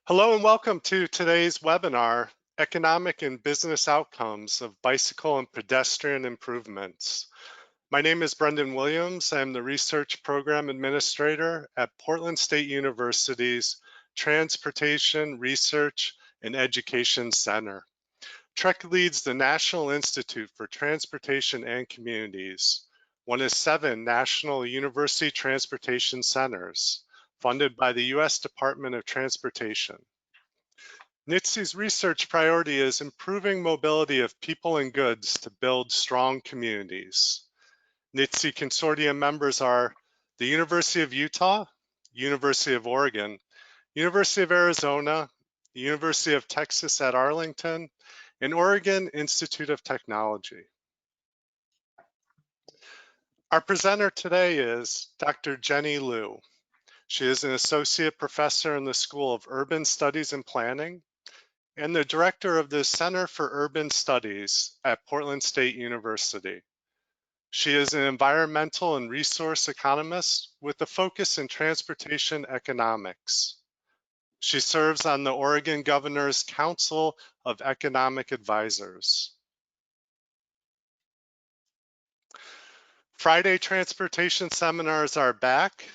Hello and welcome to today's webinar, Economic and Business Outcomes of Bicycle and Pedestrian Improvements. My name is Brendan Williams. I'm the Research Program Administrator at Portland State University's Transportation Research and Education Center. TREC leads the National Institute for Transportation and Communities, one of 7 national university transportation centers, funded by the U.S. Department of Transportation. NITC's research priority is improving mobility of people and goods to build strong communities. NITC consortium members are the University of Utah, University of Oregon, University of Arizona, the University of Texas at Arlington, and Oregon Institute of Technology. Our presenter today is Dr. Jenny Liu. She is an associate professor in the School of Urban Studies and Planning and the director of the Center for Urban Studies at Portland State University. She is an environmental and resource economist with a focus in transportation economics. She serves on the Oregon Governor's Council of Economic Advisors. Friday transportation seminars are back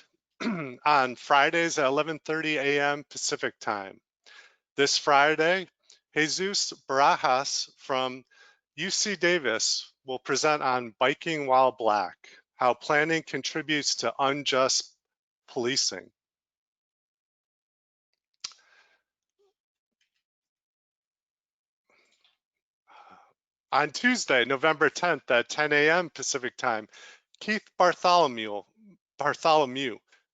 on Fridays at 11:30 a.m. Pacific time. This Friday, Jesus Barajas from UC Davis will present on biking while black, how planning contributes to unjust policing. On Tuesday, November 10th at 10 a.m. Pacific time, Keith Bartholomew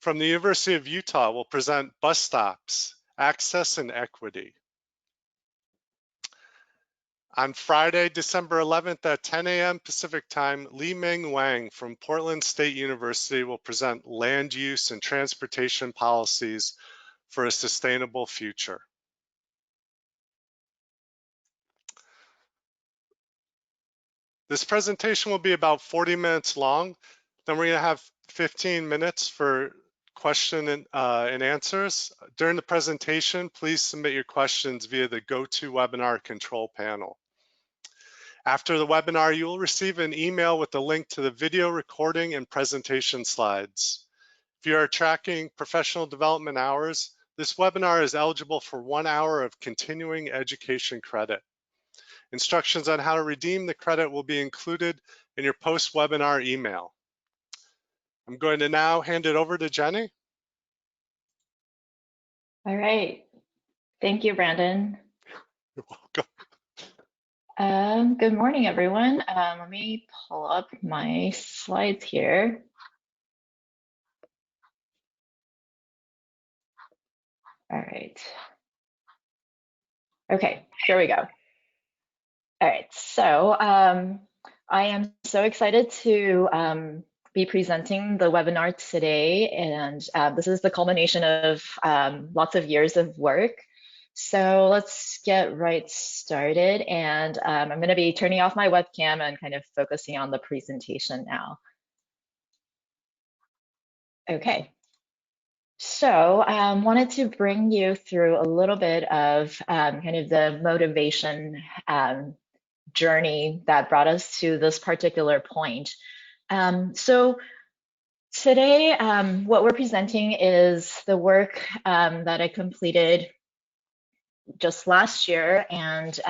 from the University of Utah will present bus stops, access and equity. On Friday, December 11th at 10 a.m. Pacific time, Li Ming Wang from Portland State University will present land use and transportation policies for a sustainable future. This presentation will be about 40 minutes long. Then we're going to have 15 minutes for question and answers. During the presentation, please submit your questions via the GoToWebinar control panel. After the webinar, you will receive an email with a link to the video recording and presentation slides. If you are tracking professional development hours, this webinar is eligible for 1 hour of continuing education credit. Instructions on how to redeem the credit will be included in your post-webinar email. I'm going to now hand it over to Jenny. All right. Thank you, Brandon. You're welcome. Good morning, everyone. Let me pull up my slides here. All right. Okay, here we go. All right, so I am so excited to be presenting the webinar today, and this is the culmination of lots of years of work. So let's get right started, and I'm going to be turning off my webcam and kind of focusing on the presentation now. Okay, so wanted to bring you through a little bit of kind of the motivation journey that brought us to this particular point. So today, what we're presenting is the work that I completed just last year, and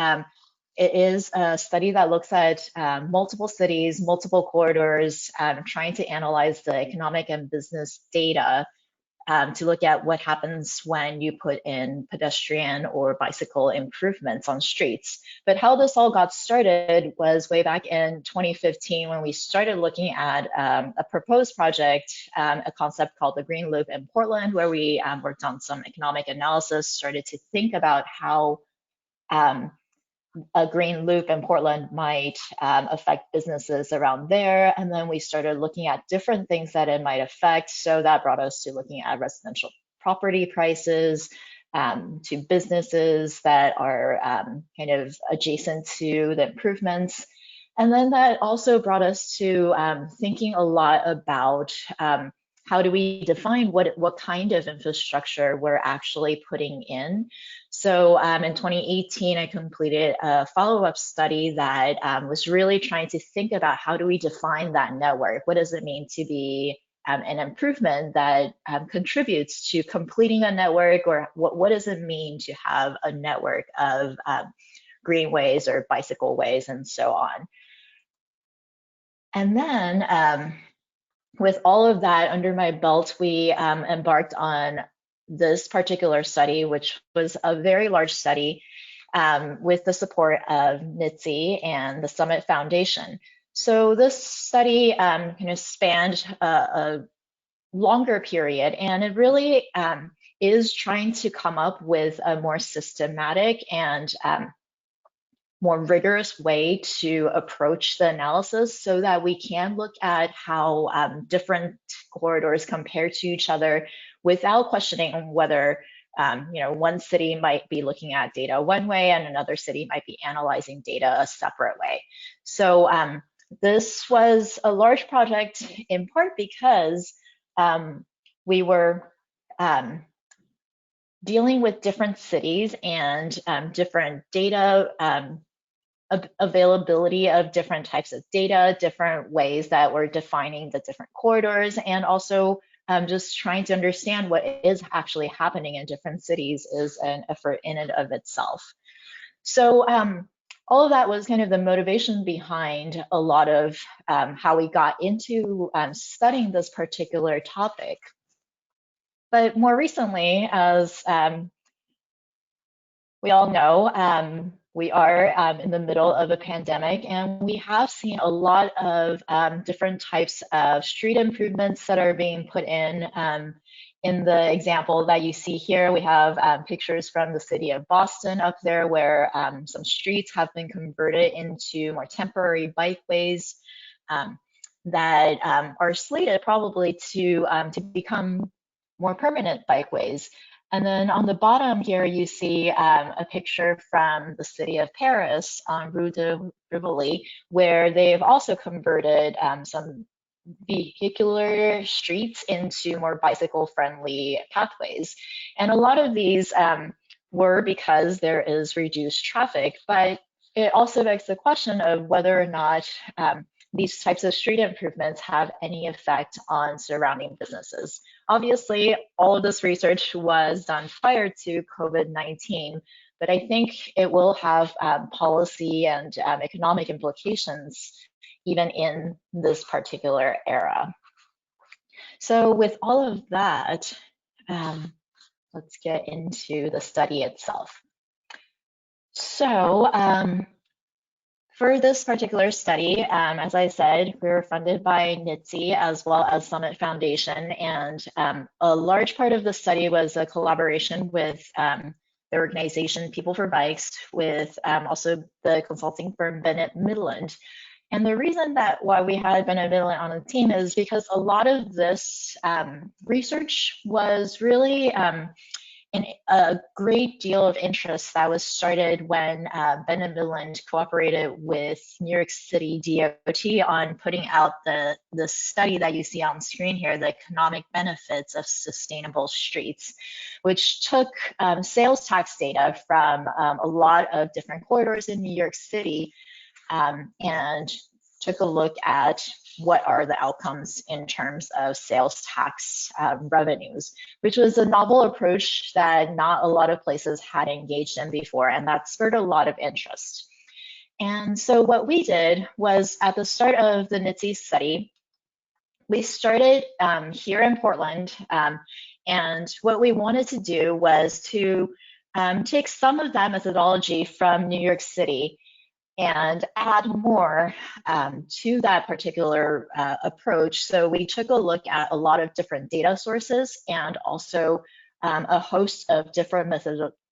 it is a study that looks at multiple cities, multiple corridors, trying to analyze the economic and business data to look at what happens when you put in pedestrian or bicycle improvements on streets. But how this all got started was way back in 2015 when we started looking at a proposed project, a concept called the Green Loop in Portland, where we worked on some economic analysis, started to think about how a green loop in Portland might affect businesses around there. And then we started looking at different things that it might affect. So that brought us to looking at residential property prices, to businesses that are kind of adjacent to the improvements. And then that also brought us to thinking a lot about how do we define what kind of infrastructure we're actually putting in? So in 2018, I completed a follow-up study that was really trying to think about how do we define that network? What does it mean to be an improvement that contributes to completing a network, or what does it mean to have a network of greenways or bicycle ways and so on? And then with all of that under my belt, we embarked on this particular study, which was a very large study with the support of NITC and the Summit Foundation. So this study kind of spanned a longer period, and it really is trying to come up with a more systematic and more rigorous way to approach the analysis so that we can look at how different corridors compare to each other without questioning whether one city might be looking at data one way and another city might be analyzing data a separate way. So this was a large project in part because we were dealing with different cities and different data availability of different types of data, different ways that we're defining the different corridors, and also just trying to understand what is actually happening in different cities is an effort in and of itself. So all of that was kind of the motivation behind a lot of how we got into studying this particular topic. But more recently, as we all know, we are in the middle of a pandemic, and we have seen a lot of different types of street improvements that are being put in. In the example that you see here, we have pictures from the city of Boston up there where some streets have been converted into more temporary bikeways that are slated probably to become more permanent bikeways. And then on the bottom here, you see a picture from the city of Paris on Rue de Rivoli, where they've also converted some vehicular streets into more bicycle-friendly pathways. And a lot of these were because there is reduced traffic, but it also begs the question of whether or not these types of street improvements have any effect on surrounding businesses. Obviously, all of this research was done prior to COVID-19, but I think it will have policy and economic implications even in this particular era. So with all of that, let's get into the study itself. So for this particular study, as I said, we were funded by NITC as well as Summit Foundation, and a large part of the study was a collaboration with the organization PeopleForBikes, with also the consulting firm Bennett Midland. And the reason that why we had Bennett Midland on the team is because a lot of this research was really a great deal of interest that was started when Bennett Midland cooperated with New York City DOT on putting out the study that you see on screen here, the economic benefits of sustainable streets, which took sales tax data from a lot of different corridors in New York City and took a look at what are the outcomes in terms of sales tax revenues, which was a novel approach that not a lot of places had engaged in before, and that spurred a lot of interest. And so what we did was at the start of the NITC study, we started here in Portland, and what we wanted to do was to take some of that methodology from New York City and add more to that particular approach. So we took a look at a lot of different data sources and also a host of different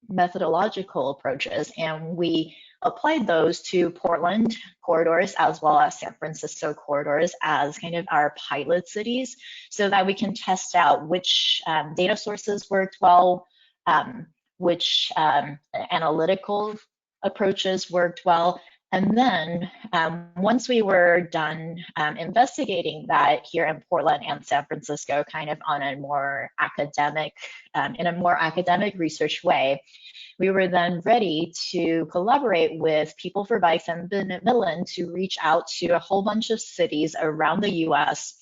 methodological approaches, and we applied those to Portland corridors as well as San Francisco corridors as kind of our pilot cities so that we can test out which data sources worked well, which analytical approaches worked well, And then once we were done investigating that here in Portland and San Francisco, kind of on a more academic, in a more academic research way, we were then ready to collaborate with People4Bikes and Bennett Midland to reach out to a whole bunch of cities around the US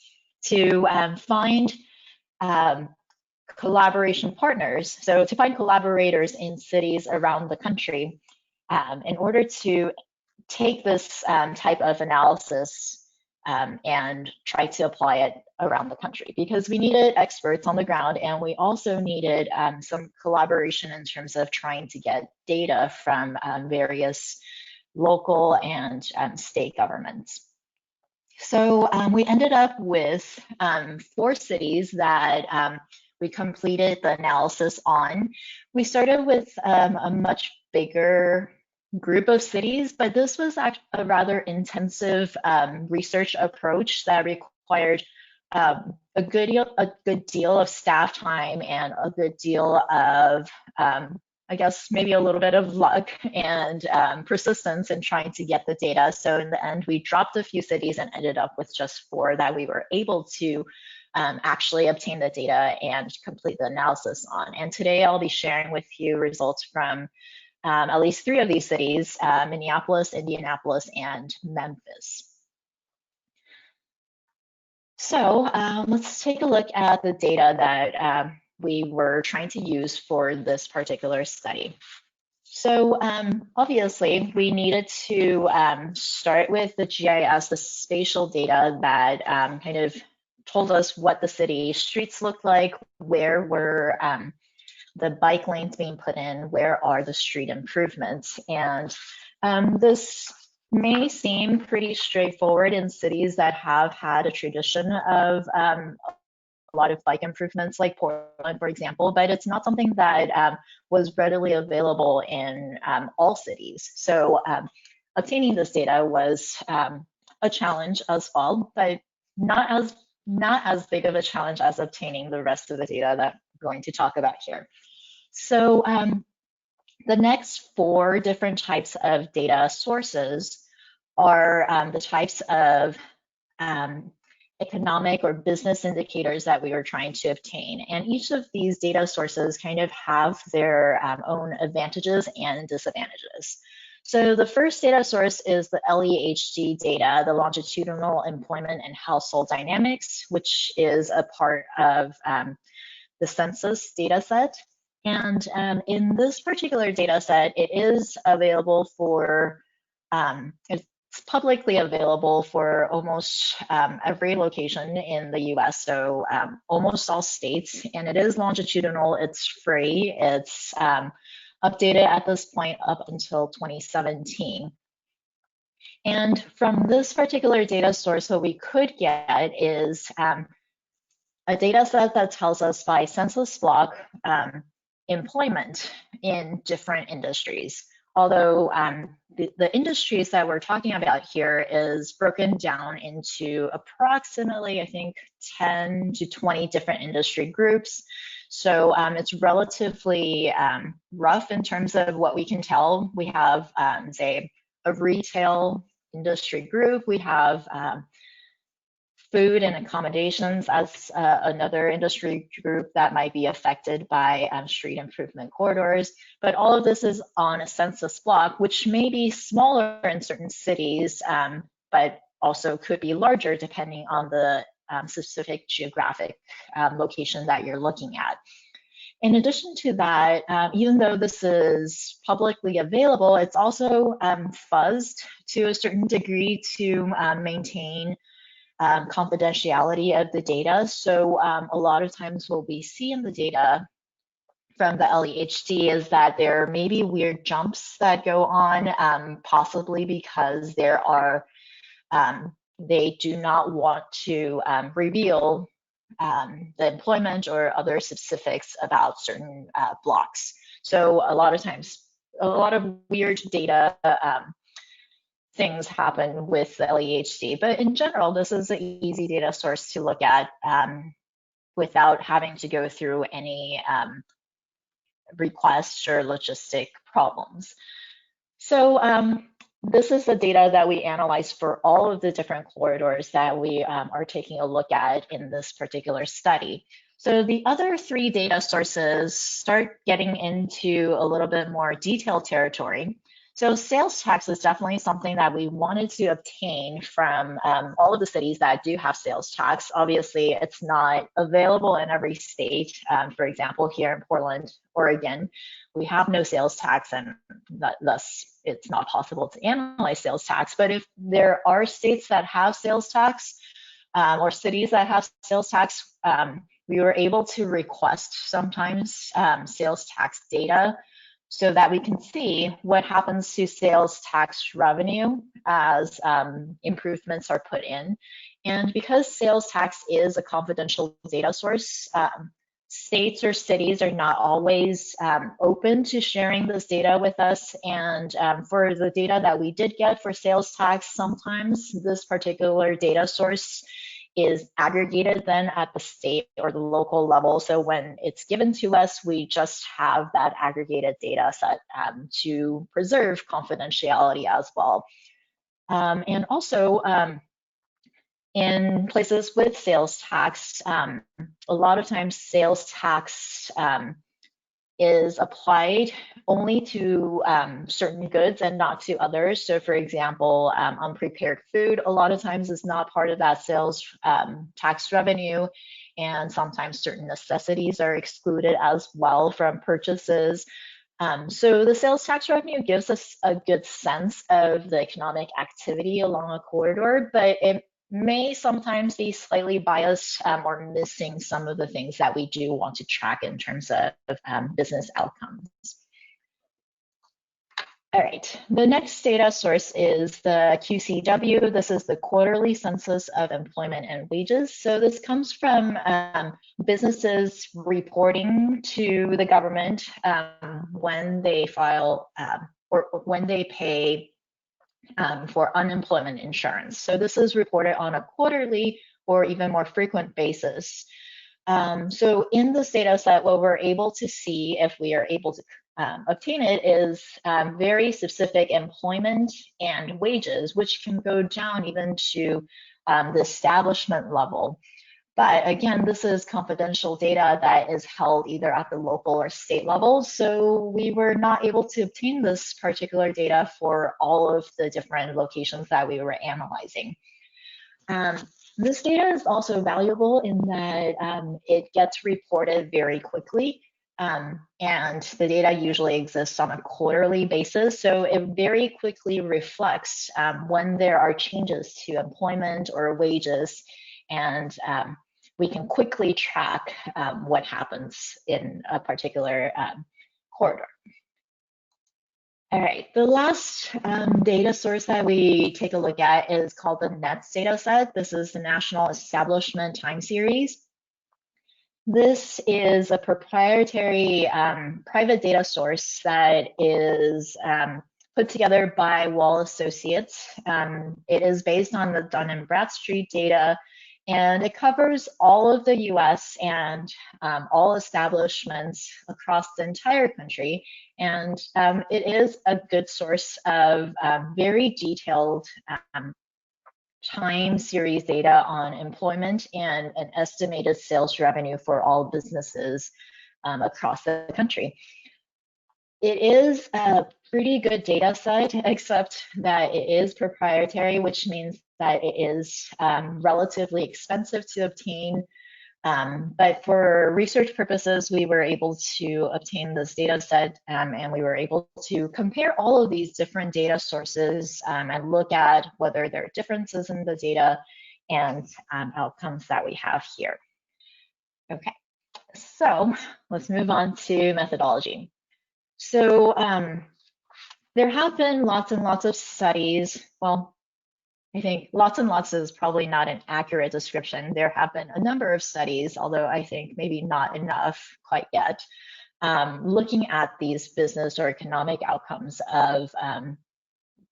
to find collaboration partners. So to find collaborators in cities around the country in order to take this type of analysis and try to apply it around the country, because we needed experts on the ground, and we also needed some collaboration in terms of trying to get data from various local and state governments. So we ended up with 4 cities that we completed the analysis on. We started with a much bigger group of cities, but this was a rather intensive research approach that required a good deal of staff time and a good deal of I guess maybe a little bit of luck and persistence in trying to get the data. So in the end, we dropped a few cities and ended up with just 4 that we were able to actually obtain the data and complete the analysis on. And today I'll be sharing with you results from at least 3 of these cities, Minneapolis, Indianapolis, and Memphis. So let's take a look at the data that we were trying to use for this particular study. So obviously, we needed to start with the GIS, the spatial data that kind of told us what the city streets looked like, where were the bike lanes being put in, where are the street improvements. And this may seem pretty straightforward in cities that have had a tradition of a lot of bike improvements, like Portland, for example, but it's not something that was readily available in all cities. So obtaining this data was a challenge as well, but not as big of a challenge as obtaining the rest of the data that we're going to talk about here. So the next 4 different types of data sources are the types of economic or business indicators that we were trying to obtain. And each of these data sources kind of have their own advantages and disadvantages. So the first data source is the LEHD data, the longitudinal employment and household dynamics, which is a part of the census data set. And in this particular data set, it is available for, it's publicly available for almost every location in the US, so almost all states, and it is longitudinal, it's free, it's updated at this point up until 2017. And from this particular data source, what we could get is a data set that tells us by census block employment in different industries. Although the industries that we're talking about here is broken down into approximately, I think, 10 to 20 different industry groups. So it's relatively rough in terms of what we can tell. We have, say, a retail industry group. We have food and accommodations as another industry group that might be affected by street improvement corridors. But all of this is on a census block, which may be smaller in certain cities, but also could be larger depending on the specific geographic location that you're looking at. In addition to that, even though this is publicly available, it's also fuzzed to a certain degree to maintain confidentiality of the data. So a lot of times what we see in the data from the LEHD is that there may be weird jumps that go on, possibly because there are, they do not want to reveal the employment or other specifics about certain blocks. So a lot of times, a lot of weird data things happen with the LEHD, but in general, this is an easy data source to look at without having to go through any requests or logistic problems. So this is the data that we analyze for all of the different corridors that we are taking a look at in this particular study. So the other three data sources start getting into a little bit more detailed territory. So sales tax is definitely something that we wanted to obtain from all of the cities that do have sales tax. Obviously, it's not available in every state. For example, here in Portland, Oregon, we have no sales tax, and thus it's not possible to analyze sales tax. But if there are states that have sales tax or cities that have sales tax, we were able to request sometimes sales tax data so that we can see what happens to sales tax revenue as improvements are put in. And because sales tax is a confidential data source, states or cities are not always open to sharing this data with us. And for the data that we did get for sales tax, sometimes this particular data source is aggregated then at the state or the local level. So when it's given to us, we just have that aggregated data set to preserve confidentiality as well. And also, in places with sales tax, a lot of times sales tax is applied only to certain goods and not to others. So for example, unprepared food a lot of times is not part of that sales tax revenue, and sometimes certain necessities are excluded as well from purchases. So the sales tax revenue gives us a good sense of the economic activity along a corridor, but it may sometimes be slightly biased or missing some of the things that we do want to track in terms of business outcomes. All right, the next data source is the QCW. This is the Quarterly Census of Employment and Wages. So this comes from businesses reporting to the government when they file or when they pay for unemployment insurance. So this is reported on a quarterly or even more frequent basis. So in this data set, what we're able to see, if we are able to obtain it, is very specific employment and wages, which can go down even to the establishment level. But again, this is confidential data that is held either at the local or state level. So we were not able to obtain this particular data for all of the different locations that we were analyzing. This data is also valuable in that it gets reported very quickly. And the data usually exists on a quarterly basis. So it very quickly reflects when there are changes to employment or wages, and we can quickly track what happens in a particular corridor. All right, the last data source that we take a look at is called the NETS data set. This is the National Establishment Time Series. This is a proprietary private data source that is put together by Wall Associates. It is based on the Dun & Bradstreet data, and it covers all of the US and all establishments across the entire country. And it is a good source of very detailed time series data on employment and an estimated sales revenue for all businesses across the country. It is a pretty good data set, except that it is proprietary, which means that it is relatively expensive to obtain. But for research purposes, we were able to obtain this data set, and we were able to compare all of these different data sources and look at whether there are differences in the data and outcomes that we have here. Okay, so let's move on to methodology. So there have been lots and lots of studies. Well, I think lots and lots is probably not an accurate description. There have been a number of studies, although I think maybe not enough quite yet, looking at these business or economic outcomes of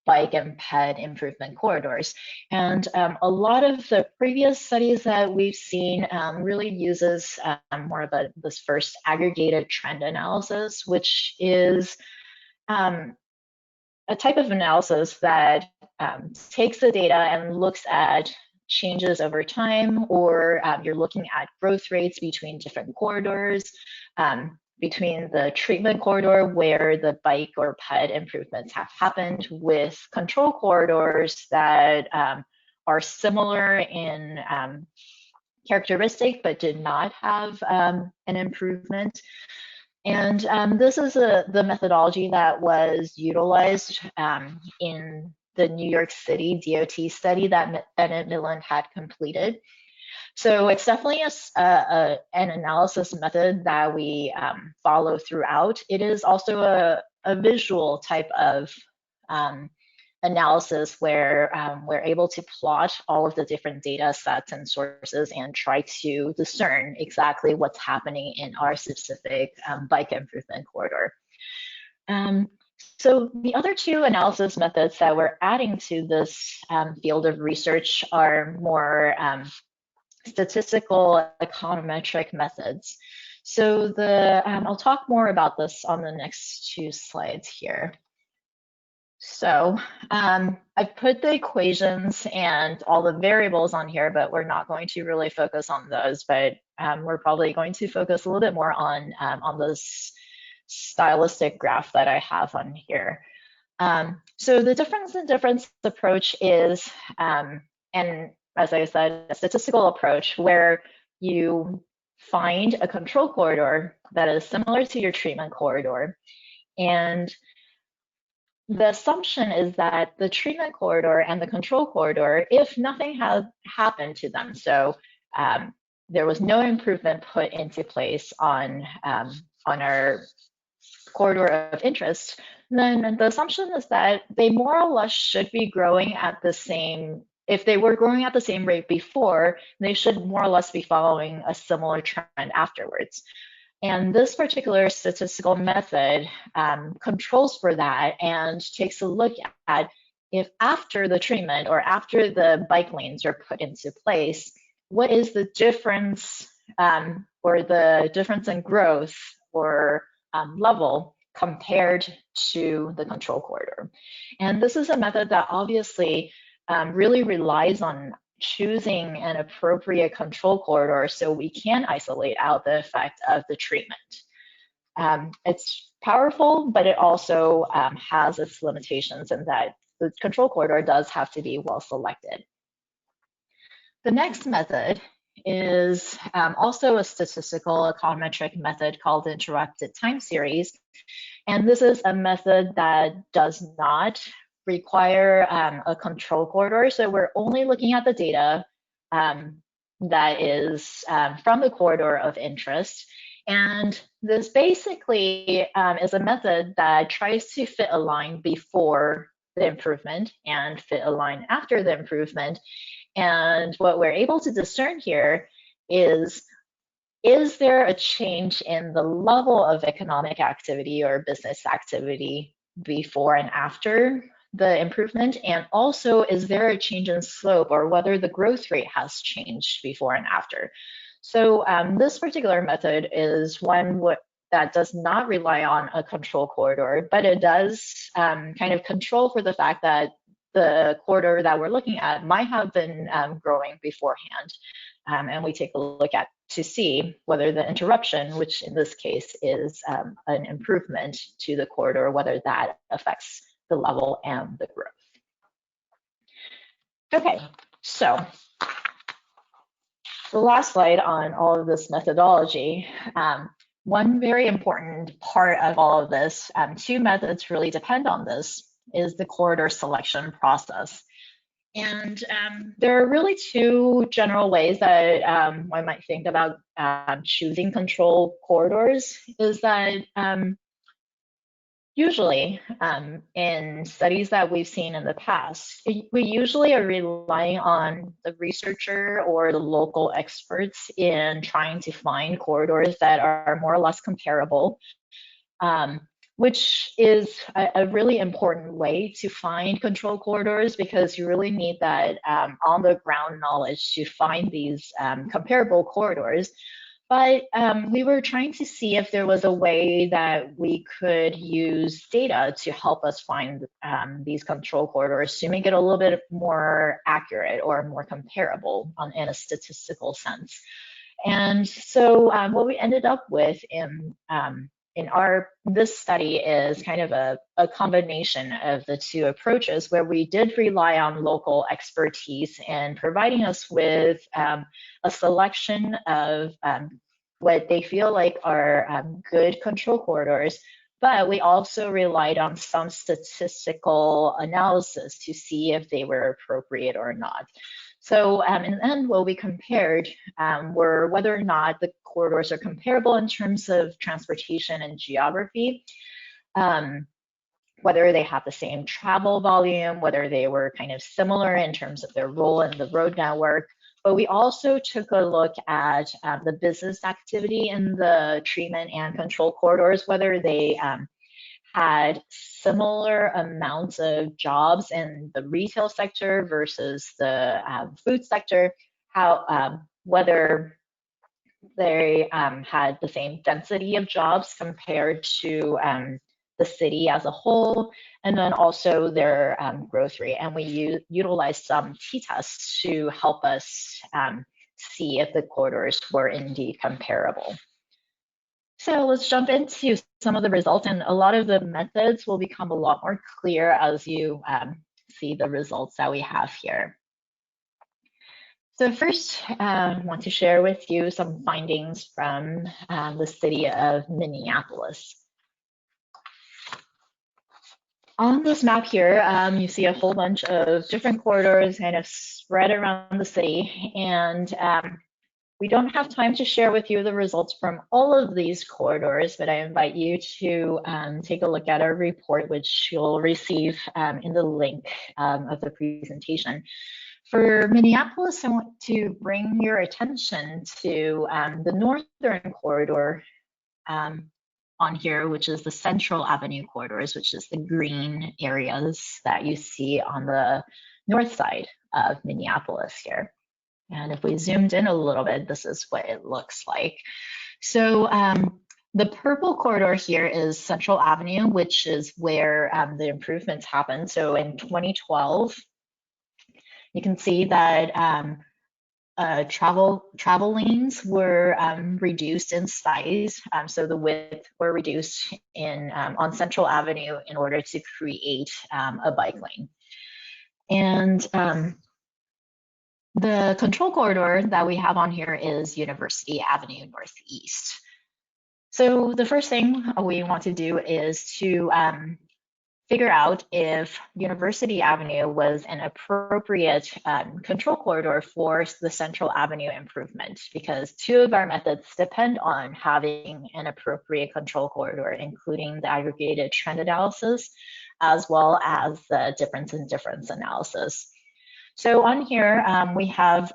bike and ped improvement corridors. And a lot of the previous studies that we've seen really uses more of this first aggregated trend analysis, which is a type of analysis that takes the data and looks at changes over time, or you're looking at growth rates between different corridors, between the treatment corridor where the bike or ped improvements have happened with control corridors that are similar in characteristic but did not have an improvement. And this is the methodology that was utilized in the New York City DOT study that Bennett Midland had completed. So it's definitely an analysis method that we follow throughout. It is also a visual type of analysis where we're able to plot all of the different data sets and sources and try to discern exactly what's happening in our specific bike improvement corridor. So the other two analysis methods that we're adding to this field of research are more statistical econometric methods. So I'll talk more about this on the next two slides here. So I've put the equations and all the variables on here, but we're not going to really focus on those, but we're probably going to focus a little bit more on this stylistic graph that I have on here. So the difference in difference approach is, and as I said, a statistical approach where you find a control corridor that is similar to your treatment corridor. And the assumption is that the treatment corridor and the control corridor, if nothing had happened to them, so there was no improvement put into place on our corridor of interest, then the assumption is that they more or less should be growing at the same, if they were growing at the same rate before, they should more or less be following a similar trend afterwards. And this particular statistical method controls for that and takes a look at if after the treatment or after the bike lanes are put into place, what is the difference or the difference in growth or level compared to the control corridor. And this is a method that obviously really relies on choosing an appropriate control corridor so we can isolate out the effect of the treatment. It's powerful, but it also has its limitations in that the control corridor does have to be well selected. The next method is also a statistical econometric method called the interrupted time series. And this is a method that does not require a control corridor. So we're only looking at the data that is from the corridor of interest. And this basically is a method that tries to fit a line before the improvement and fit a line after the improvement. And what we're able to discern here is there a change in the level of economic activity or business activity before and after the improvement? And also, is there a change in slope or whether the growth rate has changed before and after? So this particular method is one that does not rely on a control corridor, but it does kind of control for the fact that the corridor that we're looking at might have been growing beforehand. And we take a look at to see whether the interruption, which in this case is an improvement to the corridor, whether that affects the level and the growth. Okay, so the last slide on all of this methodology. One very important part of all of this, two methods really depend on this, is the corridor selection process. And there are really two general ways that one might think about choosing control corridors, is that usually in studies that we've seen in the past, we usually are relying on the researcher or the local experts in trying to find corridors that are more or less comparable, which is a really important way to find control corridors, because you really need that on the ground knowledge to find these comparable corridors. But we were trying to see if there was a way that we could use data to help us find these control corridors to make it a little bit more accurate or more comparable in a statistical sense. And so what we ended up with in our this study is kind of a combination of the two approaches, where we did rely on local expertise in providing us with a selection of what they feel like are good control corridors, but we also relied on some statistical analysis to see if they were appropriate or not. So in the end, what we compared were whether or not the corridors are comparable in terms of transportation and geography, whether they have the same travel volume, whether they were kind of similar in terms of their role in the road network. But we also took a look at the business activity in the treatment and control corridors, whether they had similar amounts of jobs in the retail sector versus the food sector, how whether they had the same density of jobs compared to the city as a whole, and then also their growth rate. And we utilized some t-tests to help us see if the corridors were indeed comparable. So let's jump into some of the results, and a lot of the methods will become a lot more clear as you see the results that we have here. So first, I want to share with you some findings from the city of Minneapolis. On this map here, you see a whole bunch of different corridors kind of spread around the city, and we don't have time to share with you the results from all of these corridors, but I invite you to take a look at our report, which you'll receive in the link of the presentation. For Minneapolis, I want to bring your attention to the northern corridor on here, which is the Central Avenue corridors, which is the green areas that you see on the north side of Minneapolis here. And if we zoomed in a little bit, this is what it looks like. So the purple corridor here is Central Avenue, which is where the improvements happened. So in 2012, you can see that travel lanes were reduced in size. So the width were reduced on Central Avenue in order to create a bike lane. And the control corridor that we have on here is University Avenue Northeast. So the first thing we want to do is to figure out if University Avenue was an appropriate control corridor for the Central Avenue improvement, because two of our methods depend on having an appropriate control corridor, including the aggregated trend analysis, as well as the difference in difference analysis. So on here, we have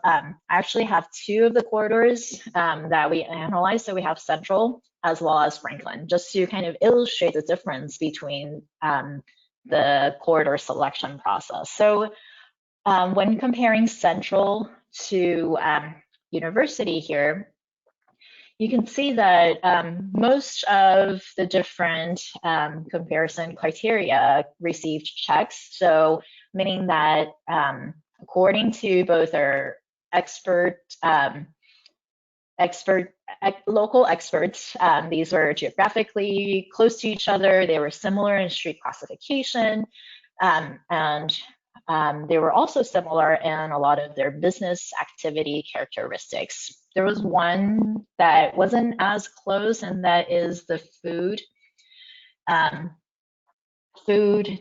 actually have two of the corridors that we analyzed. So we have Central as well as Franklin, just to kind of illustrate the difference between the corridor selection process. So when comparing Central to University here, you can see that most of the different comparison criteria received checks. So meaning that according to both our local experts, these were geographically close to each other. They were similar in street classification, and they were also similar in a lot of their business activity characteristics. There was one that wasn't as close, and that is the food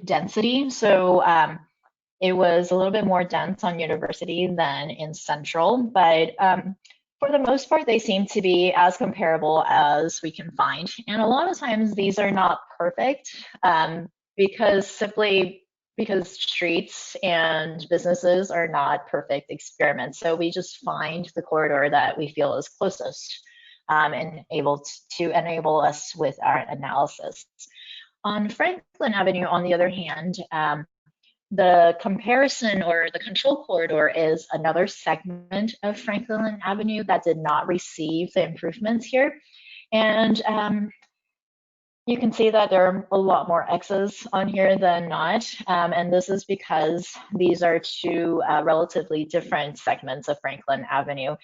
density. So it was a little bit more dense on University than in Central, but for the most part, they seem to be as comparable as we can find. And a lot of times these are not perfect because streets and businesses are not perfect experiments. So we just find the corridor that we feel is closest and able to enable us with our analysis. On Franklin Avenue, on the other hand, The comparison or the control corridor is another segment of Franklin Avenue that did not receive the improvements here. And you can see that there are a lot more X's on here than not. And this is because these are two relatively different segments of Franklin Avenue.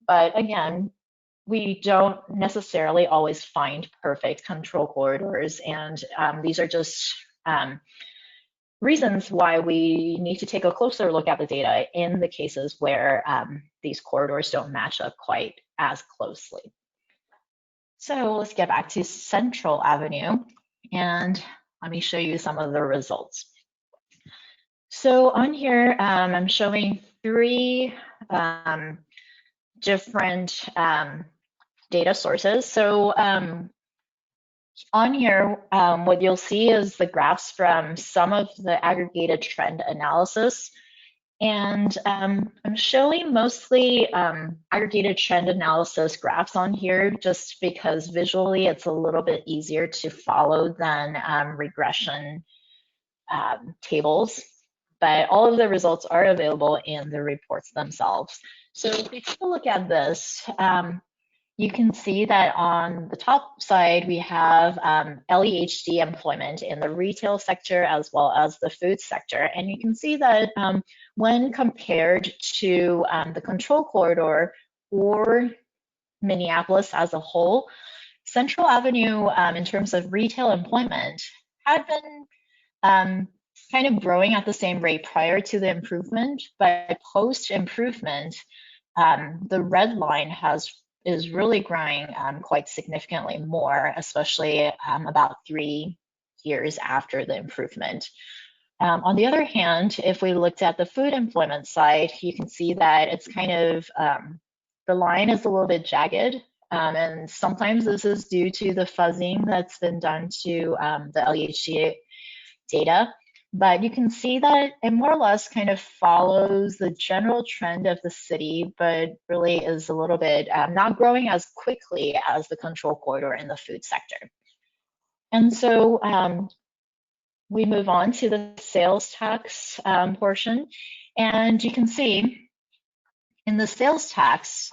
But again, we don't necessarily always find perfect control corridors. And these are just reasons why we need to take a closer look at the data in the cases where these corridors don't match up quite as closely. So let's get back to Central Avenue and let me show you some of the results. So on here, I'm showing three different data sources. So on here, what you'll see is the graphs from some of the aggregated trend analysis. And I'm showing mostly aggregated trend analysis graphs on here just because visually it's a little bit easier to follow than regression tables. But all of the results are available in the reports themselves. So if we take a look at this, you can see that on the top side, we have LEHD employment in the retail sector as well as the food sector. And you can see that when compared to the control corridor or Minneapolis as a whole, Central Avenue in terms of retail employment had been kind of growing at the same rate prior to the improvement, but post-improvement, the red line is really growing quite significantly more, especially about 3 years after the improvement. On the other hand, if we looked at the food employment side, you can see that it's kind of, the line is a little bit jagged. And sometimes this is due to the fuzzing that's been done to the LEHD data. But you can see that it more or less kind of follows the general trend of the city, but really is a little bit not growing as quickly as the control corridor in the food sector. And so we move on to the sales tax portion. And you can see in the sales tax,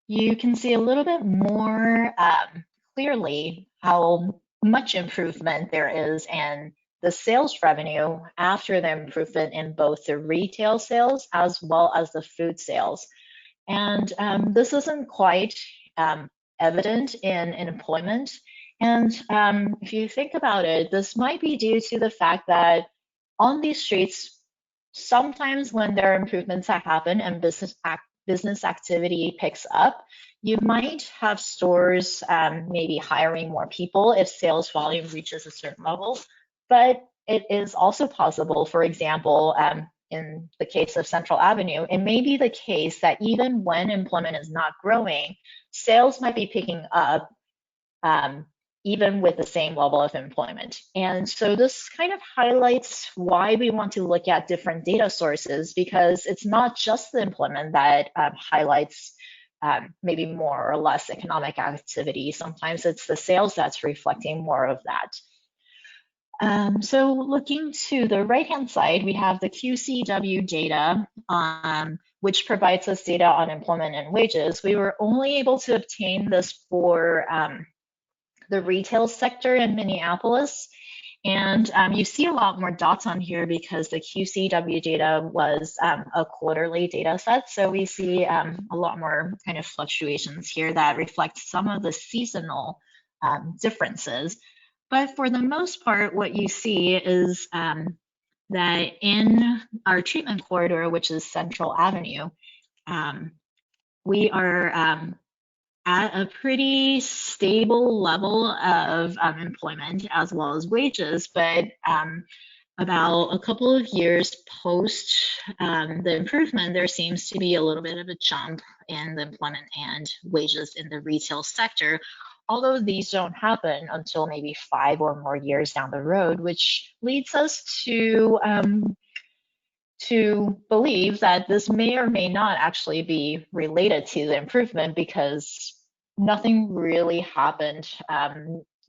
you can see a little bit more clearly how much improvement there is in the sales revenue after the improvement in both the retail sales as well as the food sales. And this isn't quite evident in employment. And if you think about it, this might be due to the fact that on these streets, sometimes when there are improvements that happen and business activity picks up, you might have stores maybe hiring more people if sales volume reaches a certain level. But it is also possible, for example, in the case of Central Avenue, it may be the case that even when employment is not growing, sales might be picking up even with the same level of employment. And so this kind of highlights why we want to look at different data sources, because it's not just the employment that highlights maybe more or less economic activity. Sometimes it's the sales that's reflecting more of that. So looking to the right-hand side, we have the QCW data, which provides us data on employment and wages. We were only able to obtain this for the retail sector in Minneapolis. And you see a lot more dots on here because the QCW data was a quarterly data set. So we see a lot more kind of fluctuations here that reflect some of the seasonal differences. But for the most part, what you see is that in our treatment corridor, which is Central Avenue, we are at a pretty stable level of employment as well as wages, but about a couple of years post the improvement, there seems to be a little bit of a jump in the employment and wages in the retail sector, although these don't happen until maybe 5 or more years down the road, which leads us to believe that this may or may not actually be related to the improvement because nothing really happened,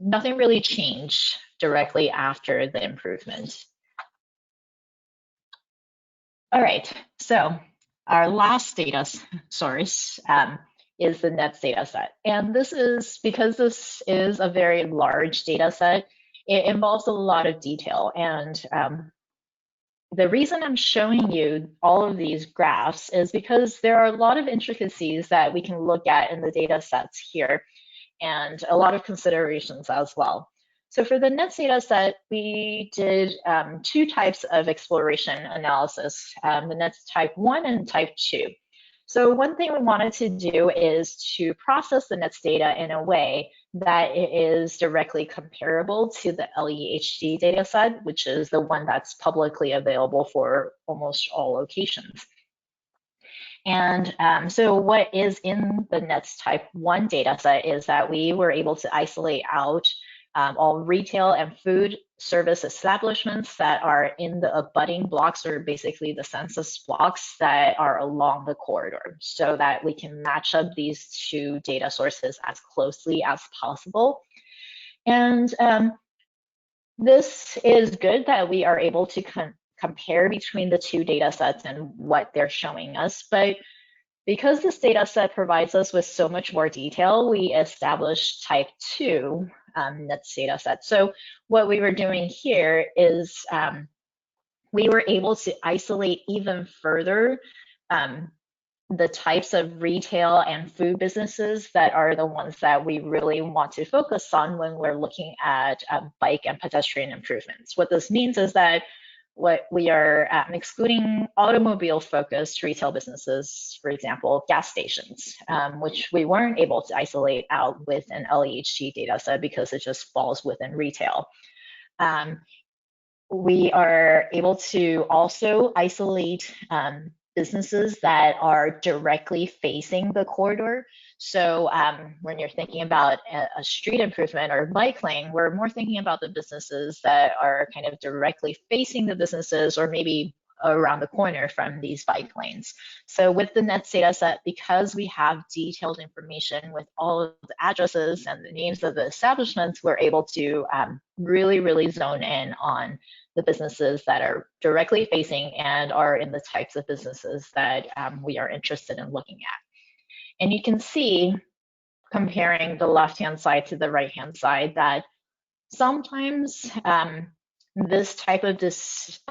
nothing really changed directly after the improvement. All right, so our last data source is the NETS data set. And this is because this is a very large data set, it involves a lot of detail. And the reason I'm showing you all of these graphs is because there are a lot of intricacies that we can look at in the data sets here and a lot of considerations as well. So for the NETS data set, we did two types of exploration analysis, the NETS type 1 and type 2. So one thing we wanted to do is to process the NETS data in a way that it is directly comparable to the LEHD data set, which is the one that's publicly available for almost all locations. And so what is in the NETS type 1 data set is that we were able to isolate out all retail and food service establishments that are in the abutting blocks, or basically the census blocks that are along the corridor, so that we can match up these two data sources as closely as possible. And this is good that we are able to compare between the two data sets and what they're showing us. But because this data set provides us with so much more detail, we established type 2 NETS data set. So what we were doing here is we were able to isolate even further the types of retail and food businesses that are the ones that we really want to focus on when we're looking at bike and pedestrian improvements. What this means is that what we are excluding automobile-focused retail businesses, for example, gas stations, which we weren't able to isolate out with an LEHG data set because it just falls within retail. We are able to also isolate businesses that are directly facing the corridor. So when you're thinking about a street improvement or bike lane, we're more thinking about the businesses that are kind of directly facing the businesses or maybe around the corner from these bike lanes. So with the NETS data set, because we have detailed information with all of the addresses and the names of the establishments, we're able to really zone in on the businesses that are directly facing and are in the types of businesses that we are interested in looking at. And you can see, comparing the left-hand side to the right-hand side, that sometimes this type of this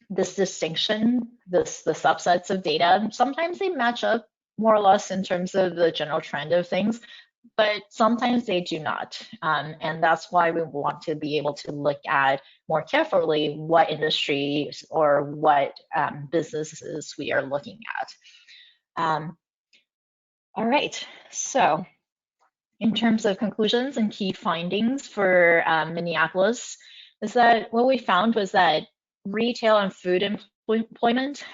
distinction, the subsets of data, sometimes they match up more or less in terms of the general trend of things, but sometimes they do not. And that's why we want to be able to look at more carefully what industries or what businesses we are looking at. All right, so in terms of conclusions and key findings for Minneapolis, is that what we found was that retail and food employment,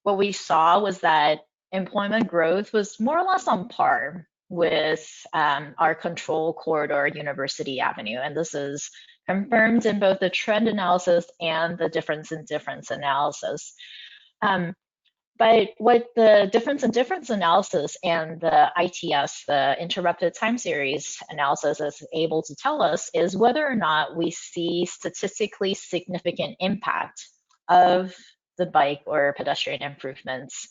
what we saw was that employment growth was more or less on par with our control corridor, University Avenue. And this is confirmed in both the trend analysis and the difference in difference analysis. But what the difference in difference analysis and the ITS, the interrupted time series analysis, is able to tell us is whether or not we see statistically significant impact of the bike or pedestrian improvements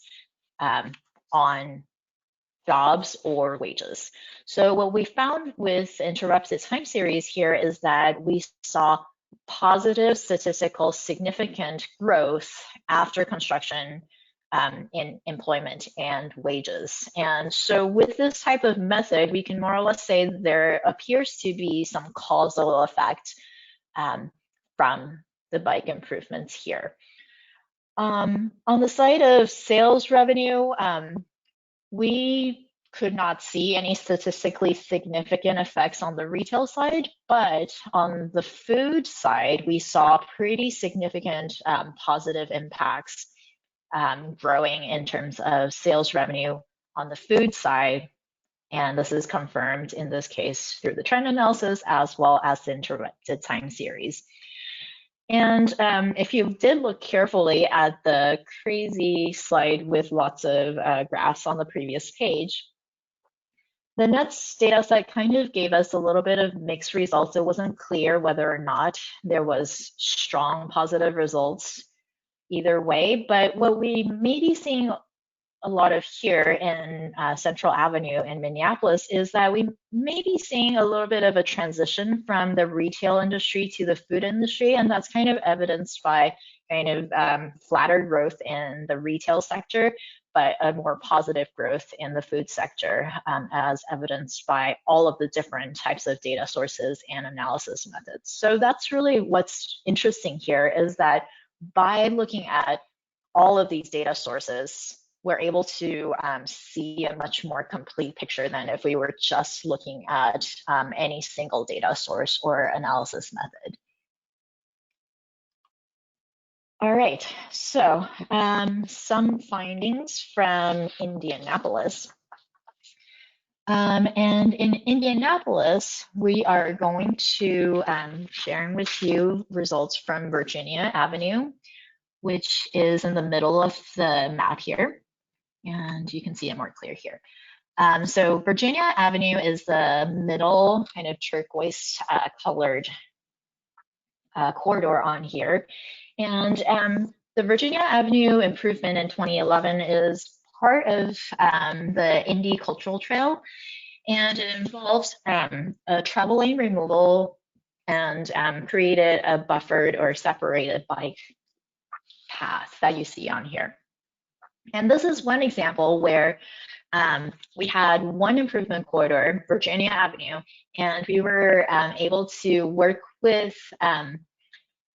on jobs or wages. So what we found with interrupted time series here is that we saw positive statistical significant growth after construction in employment and wages. And so with this type of method, we can more or less say there appears to be some causal effect from the bike improvements here. On the side of sales revenue, we could not see any statistically significant effects on the retail side, but on the food side, we saw pretty significant positive impacts growing in terms of sales revenue on the food side. And this is confirmed in this case through the trend analysis as well as the interrupted time series. And if you did look carefully at the crazy slide with lots of graphs on the previous page, the NETS data set kind of gave us a little bit of mixed results. It wasn't clear whether or not there was strong positive results either way, but what we may be seeing a lot of here in Central Avenue in Minneapolis is that we may be seeing a little bit of a transition from the retail industry to the food industry, and that's kind of evidenced by kind of flatter growth in the retail sector, but a more positive growth in the food sector, as evidenced by all of the different types of data sources and analysis methods. So that's really what's interesting here, is that by looking at all of these data sources, we're able to see a much more complete picture than if we were just looking at any single data source or analysis method. All right, so some findings from Indianapolis. And in Indianapolis, we are going to sharing with you results from Virginia Avenue, which is in the middle of the map here. And you can see it more clear here. So Virginia Avenue is the middle kind of turquoise colored corridor on here. And the Virginia Avenue improvement in 2011 is part of the Indy Cultural Trail, and it involves a travel lane removal and created a buffered or separated bike path that you see on here. And this is one example where we had one improvement corridor, Virginia Avenue, and we were able to work with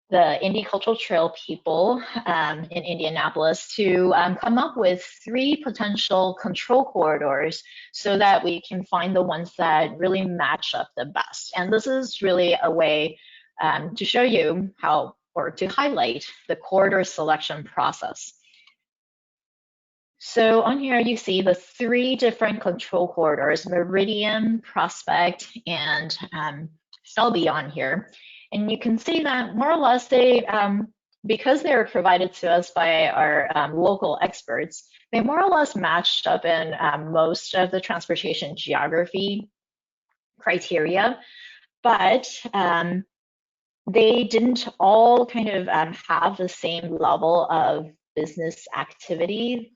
the Indy Cultural Trail people in Indianapolis to come up with 3 potential control corridors so that we can find the ones that really match up the best. And this is really a way to show you how, or to highlight the corridor selection process. So on here, you see the 3 different control corridors, Meridian, Prospect, and Shelby on here. And you can see that more or less they, because they were provided to us by our local experts, they more or less matched up in most of the transportation geography criteria, but they didn't all kind of have the same level of business activity.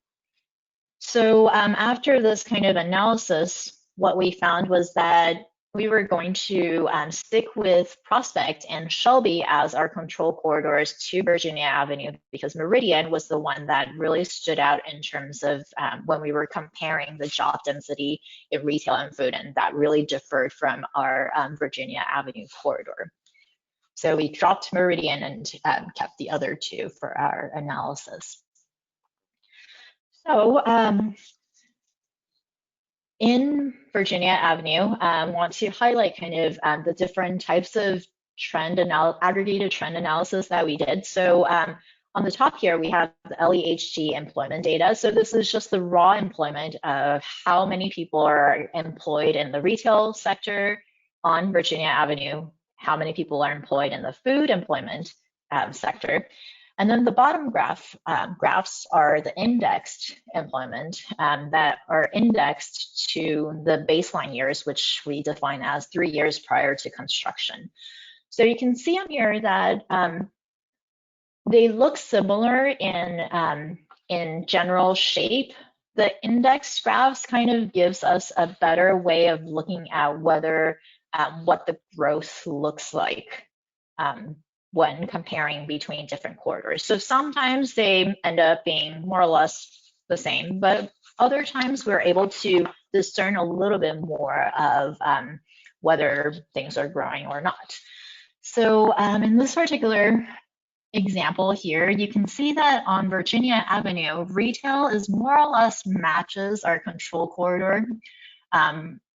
So after this kind of analysis, what we found was that we were going to stick with Prospect and Shelby as our control corridors to Virginia Avenue, because Meridian was the one that really stood out in terms of when we were comparing the job density in retail and food, and that really differed from our Virginia Avenue corridor. So we dropped Meridian and kept the other 2 for our analysis. So in Virginia Avenue, I want to highlight kind of the different types of aggregated trend analysis that we did. So on the top here, we have the LEHG employment data. So this is just the raw employment of how many people are employed in the retail sector on Virginia Avenue, how many people are employed in the food employment sector. And then the bottom graphs are the indexed employment that are indexed to the baseline years, which we define as 3 years prior to construction. So you can see on here that they look similar in general shape. The index graphs kind of gives us a better way of looking at whether what the growth looks like when comparing between different corridors. So sometimes they end up being more or less the same, but other times we're able to discern a little bit more of whether things are growing or not. So in this particular example here, you can see that on Virginia Avenue, retail is more or less matches our control corridor,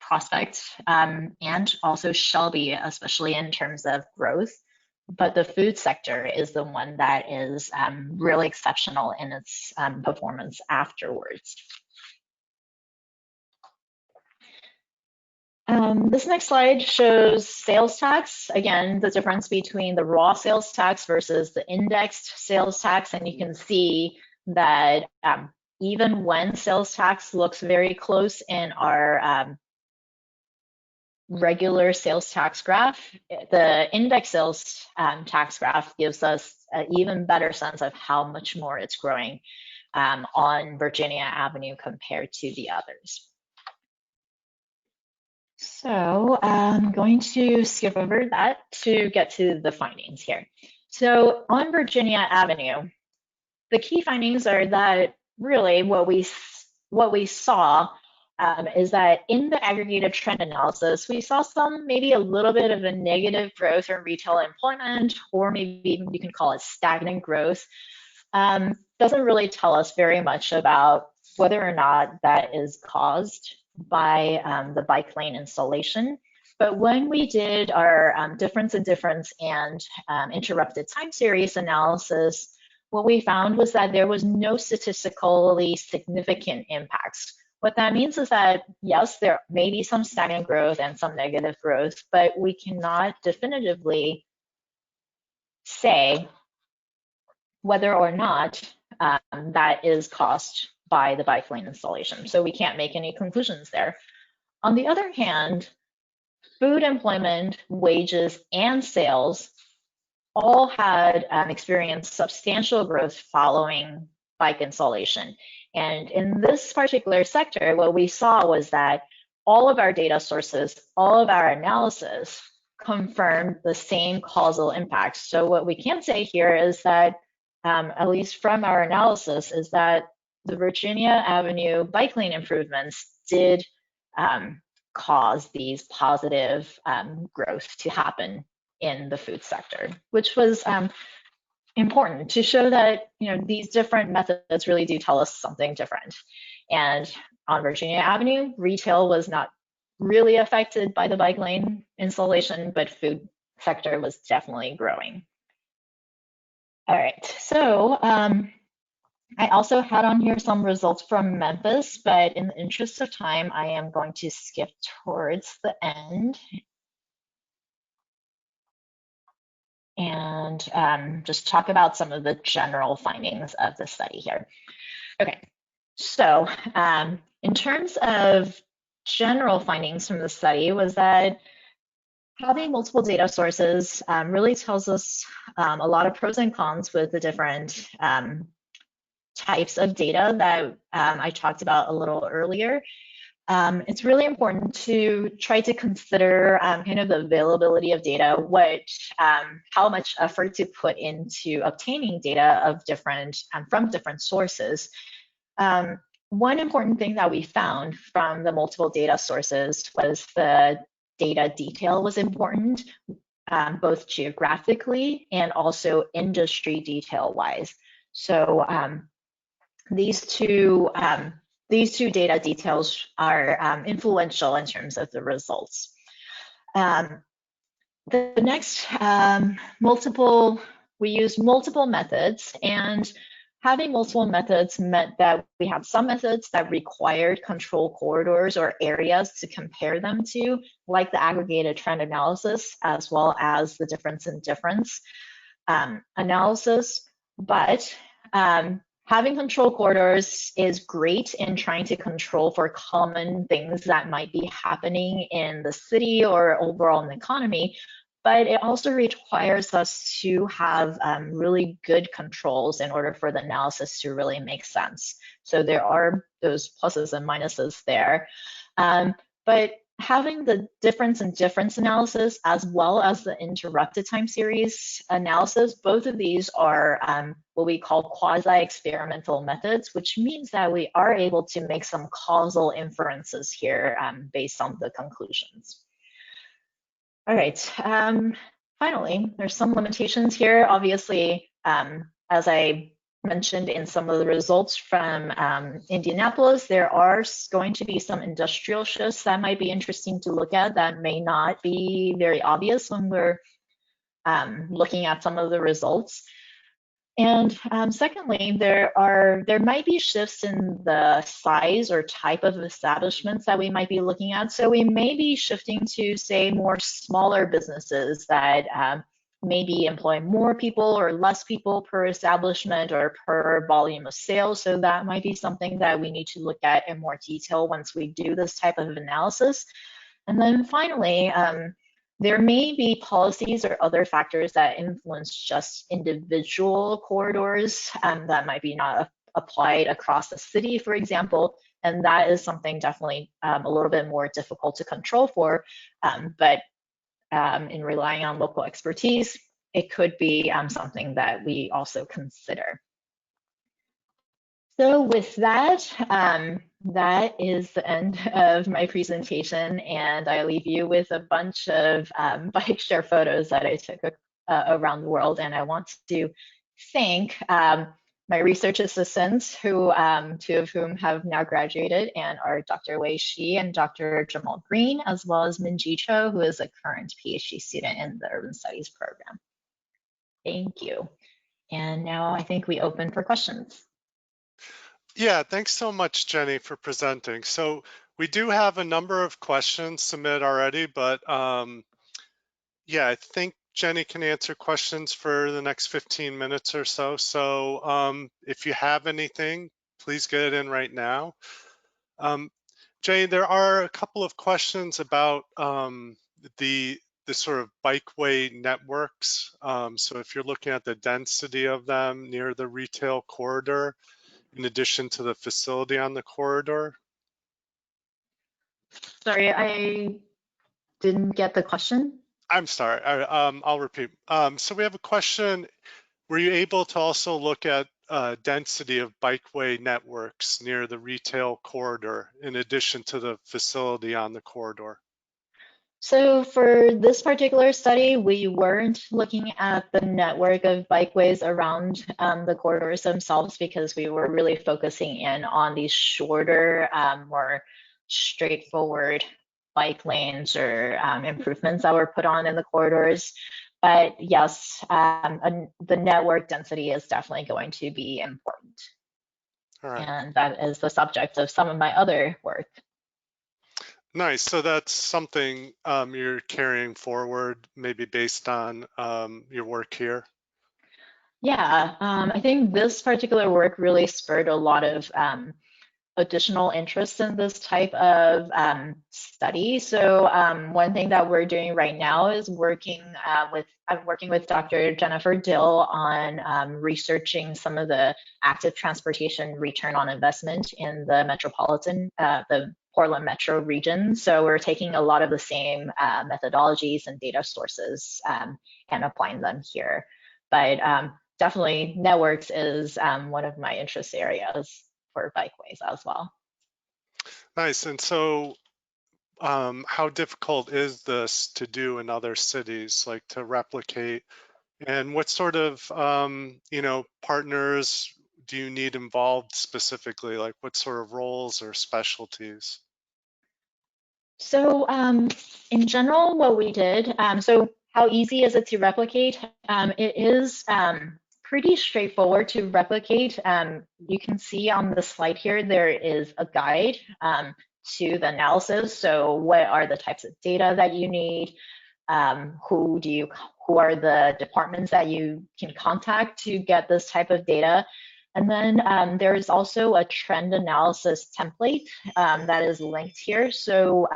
Prospect, and also Shelby, especially in terms of growth. But the food sector is the one that is really exceptional in its performance afterwards. This next slide shows sales tax. Again, the difference between the raw sales tax versus the indexed sales tax. And you can see that even when sales tax looks very close in our regular sales tax graph, the index sales tax graph gives us an even better sense of how much more it's growing on Virginia Avenue compared to the others. So I'm going to skip over that to get to the findings here. So on Virginia Avenue, the key findings are that really what we saw is that in the aggregated trend analysis, we saw maybe a little bit of a negative growth in retail employment, or maybe even you can call it stagnant growth. Doesn't really tell us very much about whether or not that is caused by the bike lane installation. But when we did our difference in difference and interrupted time series analysis, what we found was that there was no statistically significant impacts. What that means is that, yes, there may be some stagnant growth and some negative growth, but we cannot definitively say whether or not that is caused by the bike lane installation. So we can't make any conclusions there. On the other hand, food employment, wages, and sales all had experienced substantial growth following bike installation. And in this particular sector, what we saw was that all of our data sources, all of our analysis confirmed the same causal impact. So what we can say here is that, at least from our analysis, is that the Virginia Avenue bike lane improvements did cause these positive growth to happen in the food sector, which was important to show that these different methods really do tell us something different. And on Virginia Avenue, retail was not really affected by the bike lane installation, but food sector was definitely growing. All right, so I also had on here some results from Memphis, but in the interest of time, I am going to skip towards the end and just talk about some of the general findings of the study here. Okay, so in terms of general findings from the study was that having multiple data sources really tells us a lot of pros and cons with the different types of data that I talked about a little earlier. It's really important to try to consider kind of the availability of data, how much effort to put into obtaining data of from different sources. One important thing that we found from the multiple data sources was the data detail was important, both geographically and also industry detail wise. So these two data details are influential in terms of the results. The next, we used multiple methods, and having multiple methods meant that we had some methods that required control corridors or areas to compare them to, like the aggregated trend analysis, as well as the difference in difference analysis. But having control corridors is great in trying to control for common things that might be happening in the city or overall in the economy, but it also requires us to have really good controls in order for the analysis to really make sense. So there are those pluses and minuses there. But having the difference in difference analysis as well as the interrupted time series analysis, both of these are what we call quasi-experimental methods, which means that we are able to make some causal inferences here based on the conclusions. All right, finally, there's some limitations here. Obviously, as I mentioned in some of the results from Indianapolis, there are going to be some industrial shifts that might be interesting to look at that may not be very obvious when we're looking at some of the results. And secondly, there might be shifts in the size or type of establishments that we might be looking at. So we may be shifting to, say, more smaller businesses that maybe employ more people or less people per establishment or per volume of sales. So that might be something that we need to look at in more detail once we do this type of analysis. And then finally, there may be policies or other factors that influence just individual corridors that might be not applied across the city, for example. And that is something definitely a little bit more difficult to control for. But in relying on local expertise, it could be something that we also consider. So with that, that is the end of my presentation, and I leave you with a bunch of bike share photos that I took around the world. And I want to thank my research assistants, who two of whom have now graduated, and are Dr. Wei Shi and Dr. Jamal Green, as well as Minji Cho, who is a current PhD student in the Urban Studies program. Thank you. And now I think we open for questions. Yeah, thanks so much, Jenny, for presenting. So we do have a number of questions submitted already, but yeah, I think Jenny can answer questions for the next 15 minutes or so. So if you have anything, please get it in right now. Jenny, there are a couple of questions about the sort of bikeway networks. So if you're looking at the density of them near the retail corridor, in addition to the facility on the corridor? Sorry, I didn't get the question. I'm sorry, I'll repeat. So we have a question. Were you able to also look at density of bikeway networks near the retail corridor in addition to the facility on the corridor? So for this particular study, we weren't looking at the network of bikeways around the corridors themselves, because we were really focusing in on these shorter, more straightforward bike lanes or improvements that were put on in the corridors. But yes, the network density is definitely going to be important. All right. And that is the subject of some of my other work. Nice. So that's something you're carrying forward, maybe based on your work here. Yeah, I think this particular work really spurred a lot of additional interest in this type of study. So one thing that we're doing right now is I'm working with Dr. Jennifer Dill on researching some of the active transportation return on investment in the Portland metro region. So we're taking a lot of the same methodologies and data sources and applying them here. But definitely networks is one of my interest areas for bikeways as well. Nice. And so how difficult is this to do in other cities, like to replicate? And what sort of, partners do you need involved specifically? Like what sort of roles or specialties? So in general, what we did, so how easy is it to replicate? It is pretty straightforward to replicate. You can see on the slide here, there is a guide to the analysis. So what are the types of data that you need? Who are the departments that you can contact to get this type of data? And then there is also a trend analysis template that is linked here. So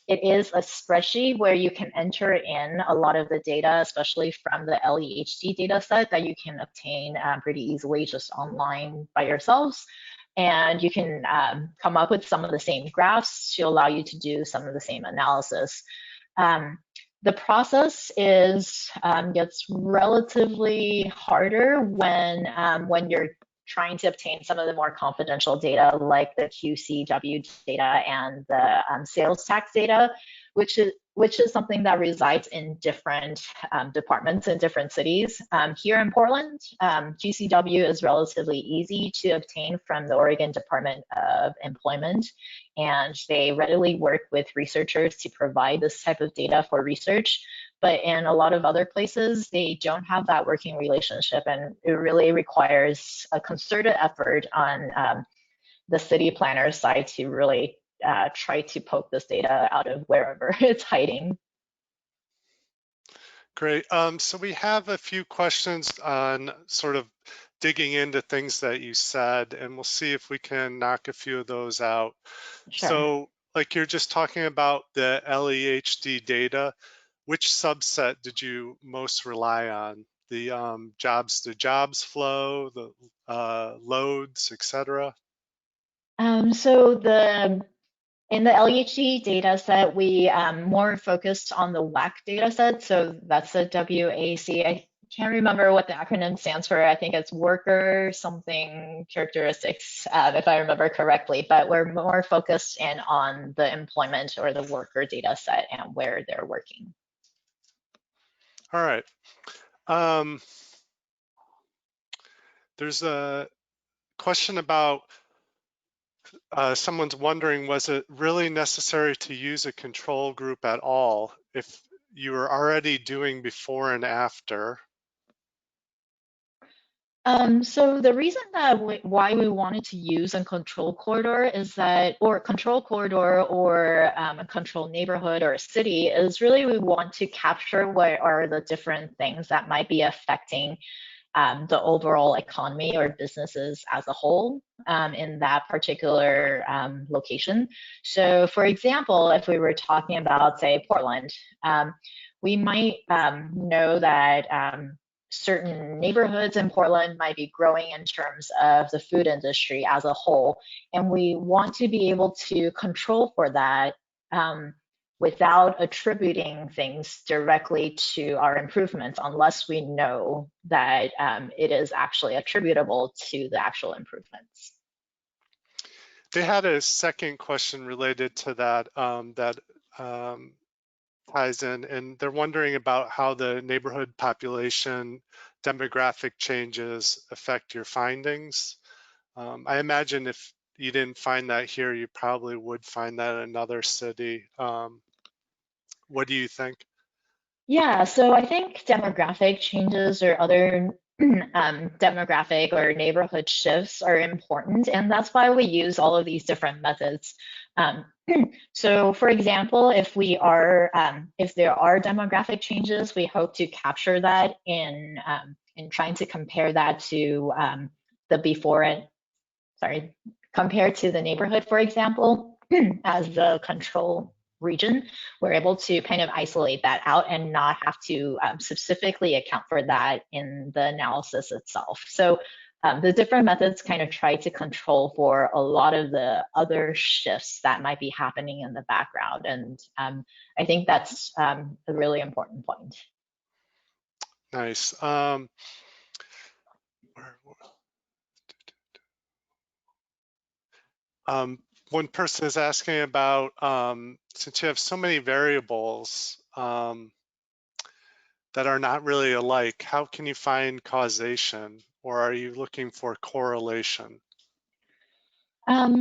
it is a spreadsheet where you can enter in a lot of the data, especially from the LEHD data set that you can obtain pretty easily just online by yourselves. And you can come up with some of the same graphs to allow you to do some of the same analysis. The process gets relatively harder when you're trying to obtain some of the more confidential data, like the QCW data and the sales tax data, which is something that resides in different departments in different cities. Here in Portland, QCW is relatively easy to obtain from the Oregon Department of Employment, and they readily work with researchers to provide this type of data for research. But in a lot of other places, they don't have that working relationship, and it really requires a concerted effort on the city planner's side to really try to poke this data out of wherever it's hiding. Great. So we have a few questions on sort of digging into things that you said, and we'll see if we can knock a few of those out. Sure. So like you're just talking about the LEHD data, which subset did you most rely on? The jobs to jobs flow, the loads, etc. So in the LEHD data set, we more focused on the WAC data set. So that's the WAC. I can't remember what the acronym stands for. I think it's worker something characteristics, if I remember correctly. But we're more focused in on the employment or the worker data set and where they're working. All right. Um, there's a question about someone's wondering, was it really necessary to use a control group at all if you were already doing before and after? So the reason that why we wanted to use a control corridor is that, or control corridor or a control neighborhood or a city is really we want to capture what are the different things that might be affecting the overall economy or businesses as a whole in that particular location. So for example, if we were talking about, say, Portland, we might know that certain neighborhoods in Portland might be growing in terms of the food industry as a whole. And we want to be able to control for that without attributing things directly to our improvements unless we know that it is actually attributable to the actual improvements. They had a second question related to that ties in, and they're wondering about how the neighborhood population demographic changes affect your findings. I imagine if you didn't find that here, you probably would find that in another city. What do you think? Yeah, so I think demographic changes or other demographic or neighborhood shifts are important, and that's why we use all of these different methods. Um, so, for example, if there are demographic changes, we hope to capture that in trying to compare that to the before and sorry, compared to the neighborhood, for example, as the control region, we're able to kind of isolate that out and not have to specifically account for that in the analysis itself. So the different methods kind of try to control for a lot of the other shifts that might be happening in the background. And I think that's a really important point. Nice. One person is asking about, since you have so many variables that are not really alike, how can you find causation, or are you looking for correlation?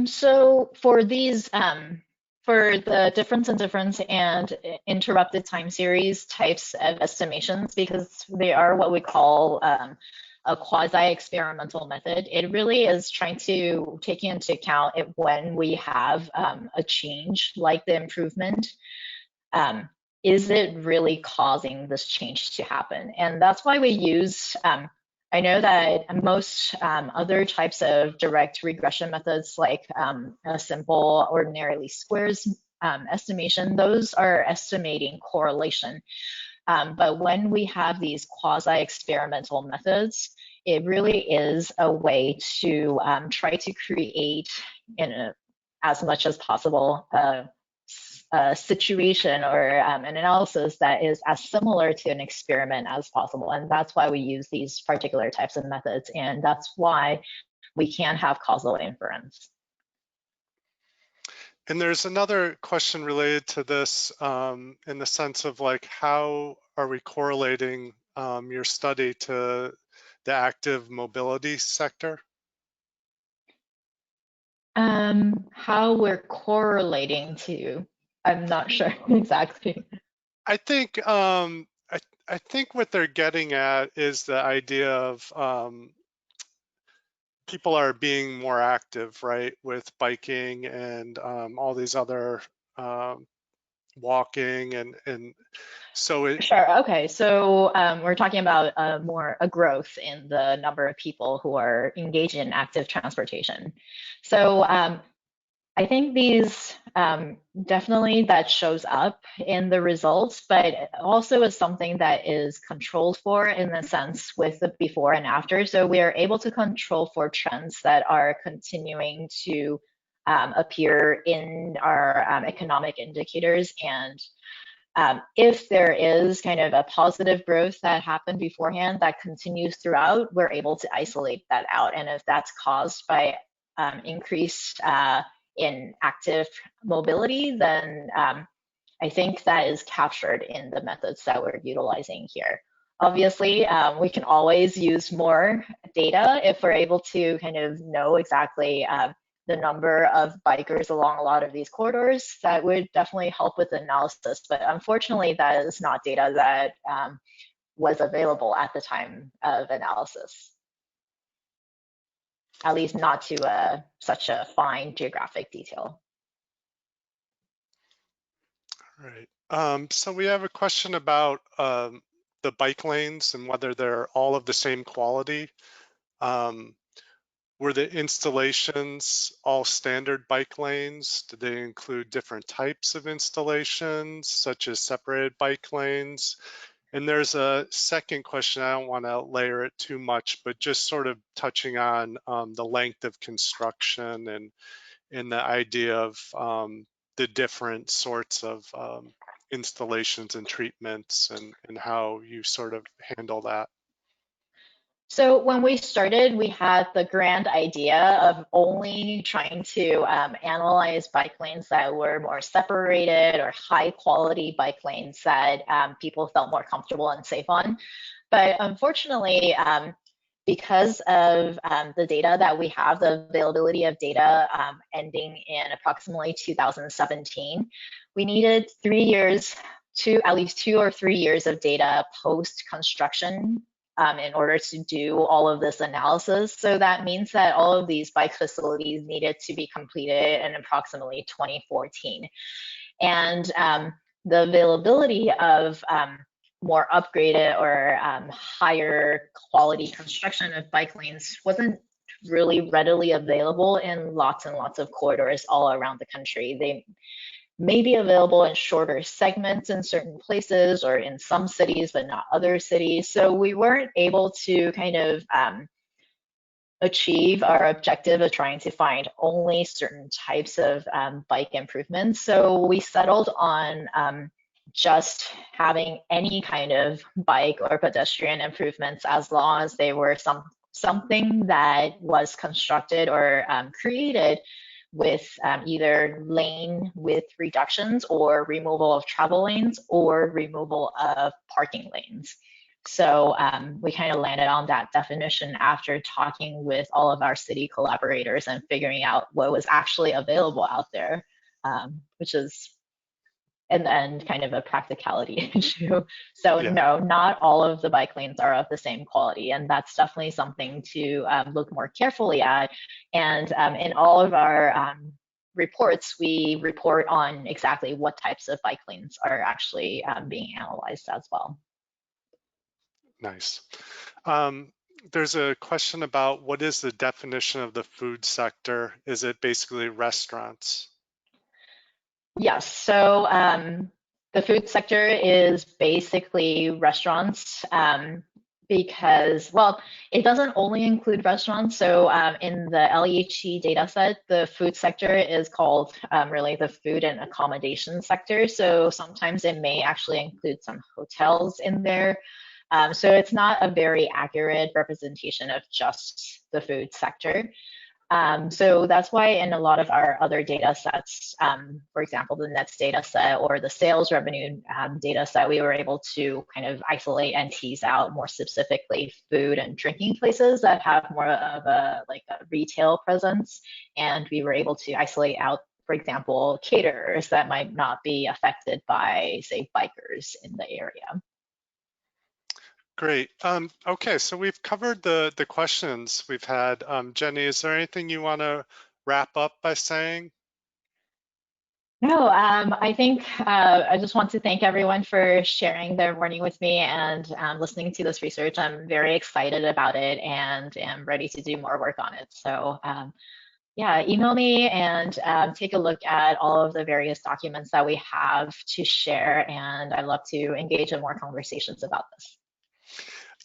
So for these, for the difference in difference and interrupted time series types of estimations, because they are what we call a quasi-experimental method, it really is trying to take into account when we have a change like the improvement. Um, is it really causing this change to happen? And that's why we use I know that most other types of direct regression methods, like a simple ordinary least squares estimation, those are estimating correlation. But when we have these quasi-experimental methods, it really is a way to try to create, as much as possible, a situation or an analysis that is as similar to an experiment as possible. And that's why we use these particular types of methods. And that's why we can have causal inference. And there's another question related to this in the sense of like, how are we correlating your study to the active mobility sector? How we're correlating to, I'm not sure exactly. I think I think what they're getting at is the idea of people are being more active, right, with biking and all these other um, walking and so it. Sure. Okay. So we're talking about a growth in the number of people who are engaged in active transportation. So I think these definitely that shows up in the results, but also is something that is controlled for in the sense with the before and after. So we are able to control for trends that are continuing to appear in our economic indicators. And if there is kind of a positive growth that happened beforehand that continues throughout, we're able to isolate that out. And if that's caused by increased in active mobility, then I think that is captured in the methods that we're utilizing here. Obviously, we can always use more data if we're able to kind of know exactly the number of bikers along a lot of these corridors. That would definitely help with the analysis. But unfortunately, that is not data that was available at the time of analysis, at least not to such a fine geographic detail. Right. So we have a question about the bike lanes and whether they're all of the same quality. Were the installations all standard bike lanes? Did they include different types of installations, such as separated bike lanes? And there's a second question, I don't want to layer it too much, but just sort of touching on the length of construction and the idea of the different sorts of installations and treatments and how you sort of handle that. So when we started, we had the grand idea of only trying to analyze bike lanes that were more separated or high quality bike lanes that people felt more comfortable and safe on. But unfortunately, because of the data that we have, the availability of data ending in approximately 2017, we needed 3 years to at least 2 or 3 years of data post construction in order to do all of this analysis. So that means that all of these bike facilities needed to be completed in approximately 2014. And the availability of more upgraded or higher quality construction of bike lanes wasn't really readily available in lots and lots of corridors all around the country. They may be available in shorter segments in certain places or in some cities, but not other cities. So we weren't able to kind of achieve our objective of trying to find only certain types of bike improvements. So we settled on just having any kind of bike or pedestrian improvements as long as they were something that was constructed or created with either lane width reductions or removal of travel lanes or removal of parking lanes. So we kind of landed on that definition after talking with all of our city collaborators and figuring out what was actually available out there, which is in the end kind of a practicality issue. So Yeah. no, not all of the bike lanes are of the same quality, and that's definitely something to look more carefully at. And in all of our reports, we report on exactly what types of bike lanes are actually being analyzed as well. Nice. There's a question about what is the definition of the food sector? Is it basically restaurants? Yes, so the food sector is basically restaurants because, well, it doesn't only include restaurants. So in the LEHE data set, the food sector is called really the food and accommodation sector. So sometimes it may actually include some hotels in there. So it's not a very accurate representation of just the food sector. So that's why in a lot of our other data sets, for example, the nets data set or the sales revenue data set, we were able to kind of isolate and tease out more specifically food and drinking places that have more of a like a retail presence. And we were able to isolate out, for example, caterers that might not be affected by, say, bikers in the area. Great. Okay, so we've covered the questions we've had. Jenny, is there anything you want to wrap up by saying? No, I think I just want to thank everyone for sharing their morning with me and listening to this research. I'm very excited about it and am ready to do more work on it. So yeah, email me and take a look at all of the various documents that we have to share. And I'd love to engage in more conversations about this.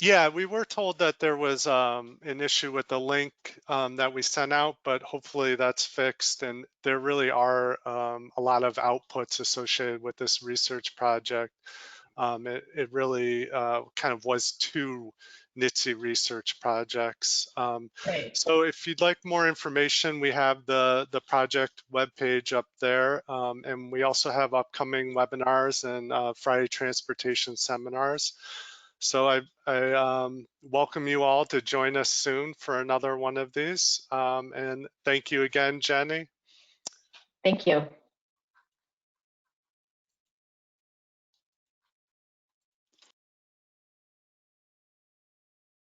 Yeah, we were told that there was an issue with the link that we sent out, but hopefully that's fixed. And there really are a lot of outputs associated with this research project. It really kind of was two NITC research projects. Great. So if you'd like more information, we have the project webpage up there. And we also have upcoming webinars and Friday transportation seminars. So I welcome you all to join us soon for another one of these. And thank you again, Jenny. Thank you.